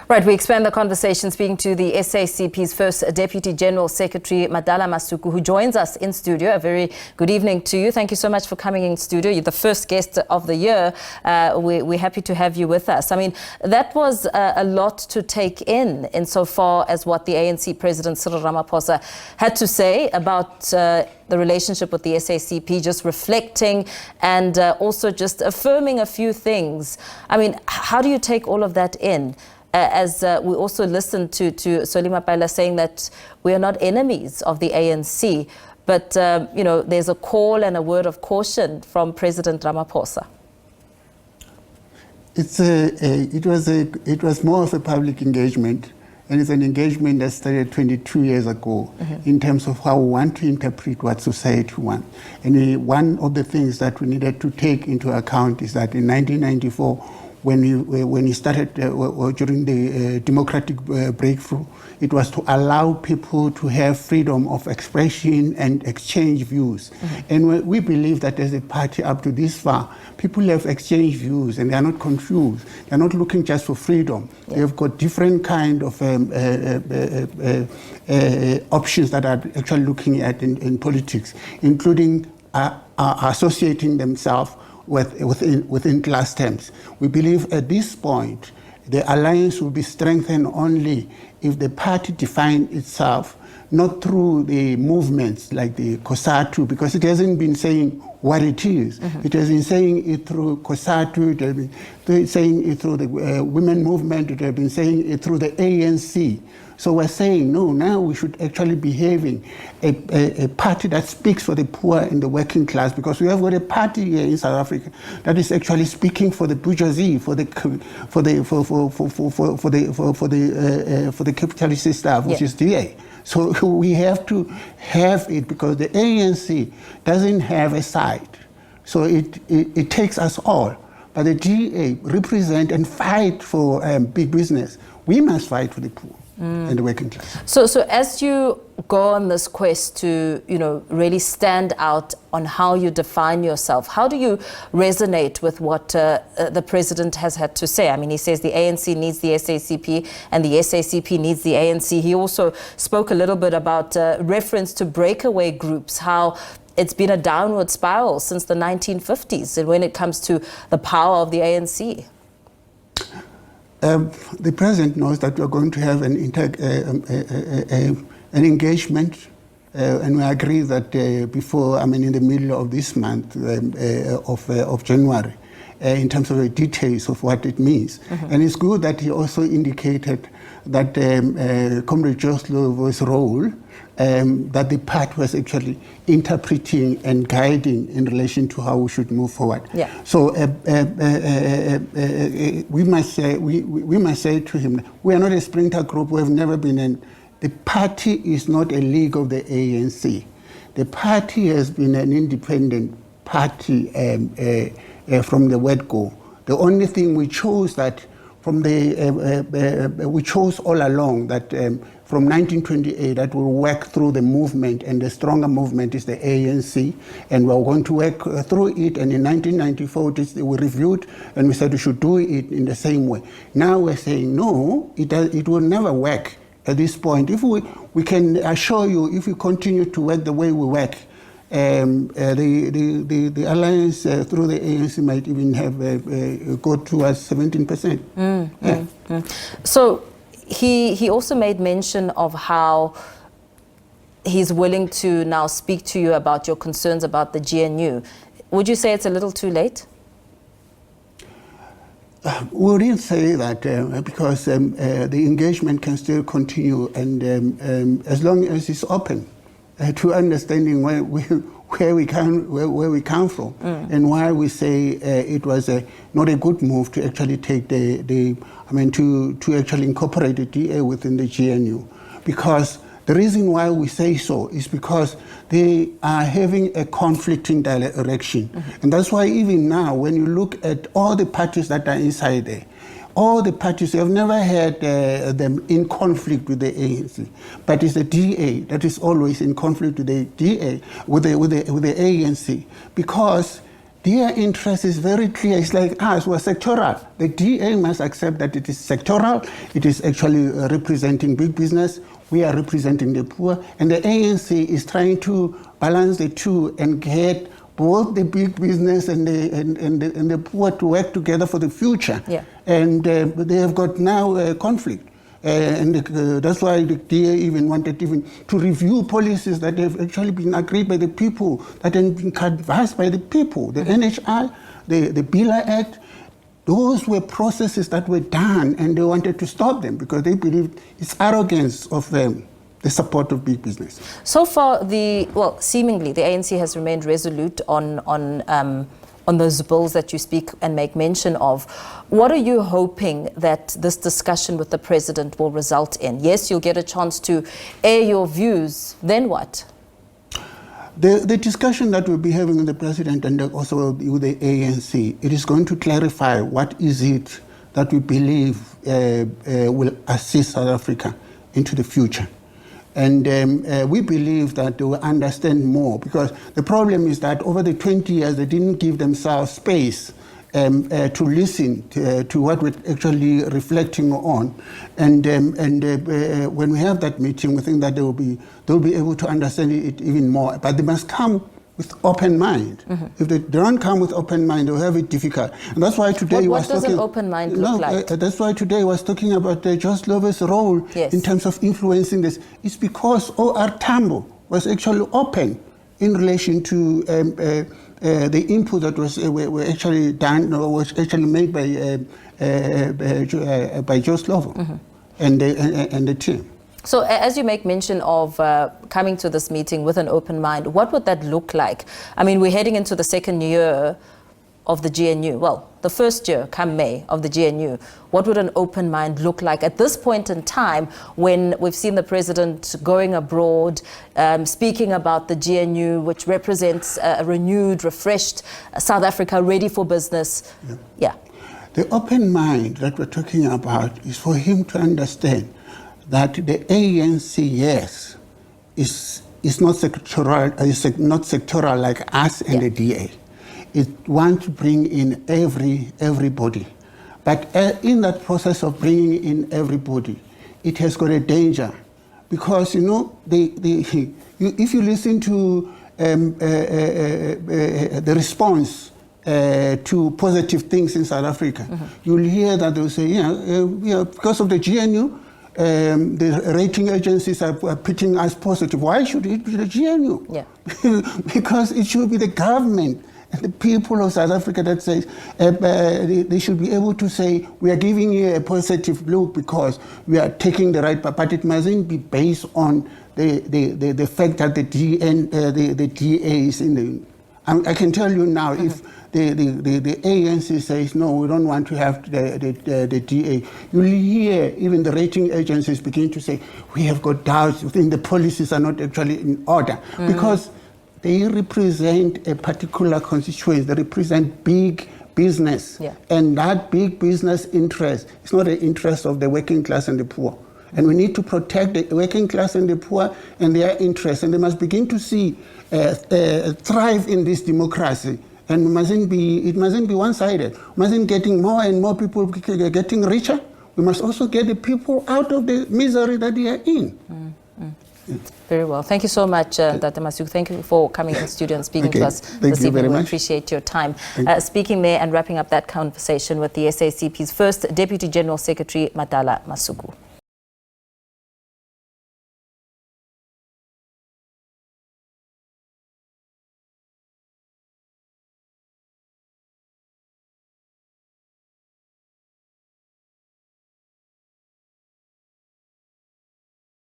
Right, we expand the conversation speaking to the SACP's first Deputy General Secretary, Madala Masuku, who joins us in studio. A very good evening to you. Thank you so much for coming in studio. You're the first guest of the year. We're happy to have you with us. I mean, that was a lot to take in insofar as what the ANC President Cyril Ramaphosa had to say about the relationship with the SACP, just reflecting and also just affirming a few things. I mean, how do you take all of that in? As we also listened to Solima Paila saying that we are not enemies of the ANC, but you know, there's a call and a word of caution from President Ramaphosa. It was more of a public engagement, and it's an engagement that started 22 years ago in terms of how we want to interpret what society wants. And one of the things that we needed to take into account is that in 1994, when he started during the democratic breakthrough, it was to allow people to have freedom of expression and exchange views. And we believe that as a party up to this far, people have exchanged views and they are not confused. They're not looking just for freedom. Yeah. They've got different kind of options that are actually looking at in politics, including associating themselves within class terms. We believe at this point, the alliance will be strengthened only if the party defines itself not through the movements like the COSATU, because it hasn't been saying what it is. It has been saying it through COSATU, it has been saying it through the women movement, it has been saying it through the ANC. So we're saying, no, now we should actually be having a party that speaks for the poor and the working class, because we have got a party here in South Africa that is actually speaking for the bourgeoisie, for the capitalist staff, which is DA. So we have to have it because the ANC doesn't have a side. So it takes us all. But the DA represent and fight for big business. We must fight for the poor. And the working class. So as you go on this quest to, you know, really stand out on how you define yourself, how do you resonate with what the president has had to say? I mean, he says the ANC needs the SACP and the SACP needs the ANC. He also spoke a little bit about reference to breakaway groups, how it's been a downward spiral since the 1950s and when it comes to the power of the ANC. The president knows that we are going to have an engagement, and we agree that before, in the middle of this month of January, in terms of the details of what it means. And it's good that he also indicated that Comrade Slovo's role, that the party was actually interpreting and guiding in relation to how we should move forward. Yeah. So we must say to him, we are not a splinter group. We have never been in. The party is not a league of the ANC. The party has been an independent party from the word go. The only thing we chose that from we chose all along that from 1928 that we'll work through the movement, and the stronger movement is the ANC, and we're going to work through it. And in 1994 we reviewed and we said we should do it in the same way. Now we're saying no, it will never work at this point. If we can assure you, if we continue to work the way we work, the alliance through the ANC might even have go towards 17%. So he also made mention of how he's willing to now speak to you about your concerns about the GNU. Would you say it's a little too late? We didn't say that because the engagement can still continue, and as long as it's open to understanding where we come from, and why we say it was not a good move to actually take to actually incorporate the DA within the GNU, because the reason why we say so is because they are having a conflicting direction, and that's why even now when you look at all the parties that are inside there, all the parties have never had them in conflict with the ANC, but it's the DA that is always in conflict with the DA, with the ANC, because their interest is very clear. It's like us, we're sectoral. The DA must accept that it is sectoral. It is actually representing big business. We are representing the poor. And the ANC is trying to balance the two and get both the big business and the poor to work together for the future. Yeah. And they have got now a conflict. And that's why the DA even wanted to review policies that have actually been agreed by the people, that have been advised by the people. The NHI, the BILA Act, those were processes that were done, and they wanted to stop them because they believed it's arrogance of them, the support of big business. So far, seemingly the ANC has remained resolute on those bills that you speak and make mention of. What are you hoping that this discussion with the president will result in? Yes, you'll get a chance to air your views. Then what? The discussion that we'll be having with the president and also with the ANC, it is going to clarify what is it that we believe will assist South Africa into the future. And we believe that they will understand more, because the problem is that over the 20 years, they didn't give themselves space to listen to what we're actually reflecting on. And when we have that meeting, we think that they'll be able to understand it even more. But they must come with open mind. Mm-hmm. If they don't come with open mind, they'll have it difficult. And that's why today what does an open mind look like? That's why today I was talking about Joe Slovo's role in terms of influencing this. It's because O.R. Tambo was actually open in relation to the input that were actually done, or was actually made by Joe Slovo mm-hmm. and the team. So as you make mention of coming to this meeting with an open mind, what would that look like? I mean, we're heading into the second year of the GNU. Well, the first year, come May, of the GNU. What would an open mind look like at this point in time when we've seen the president going abroad, speaking about the GNU, which represents a renewed, refreshed South Africa ready for business? Yeah. The open mind that we're talking about is for him to understand that the ANC, yes, is not sectoral like us and the DA. It wants to bring in everybody. But in that process of bringing in everybody, it has got a danger. Because, you know, if you listen to the response to positive things in South Africa, mm-hmm. you'll hear that they'll say, because of the GNU, the rating agencies are putting us positive. Why should it be the GNU? Yeah. Because it should be the government and the people of South Africa that says they should be able to say, we are giving you a positive look because we are taking the right, but it mustn't be based on the fact that the DA is in the... I can tell you now, mm-hmm. if the ANC says, no, we don't want to have the DA, you'll hear even the rating agencies begin to say, we have got doubts, we think the policies are not actually in order. Mm-hmm. Because they represent a particular constituency, they represent big business. Yeah. And that big business interest is not the interest of the working class and the poor. And we need to protect the working class and the poor and their interests. And they must begin to see thrive in this democracy. And it mustn't be one-sided. We mustn't getting more and more people getting richer. We must also get the people out of the misery that they are in. Mm-hmm. Yeah. Very well. Thank you so much, Dr. Masuku. Thank you for coming in the studio and speaking to us this evening. We appreciate your time. Speaking there and wrapping up that conversation with the SACP's first Deputy General Secretary, Madala Masuku.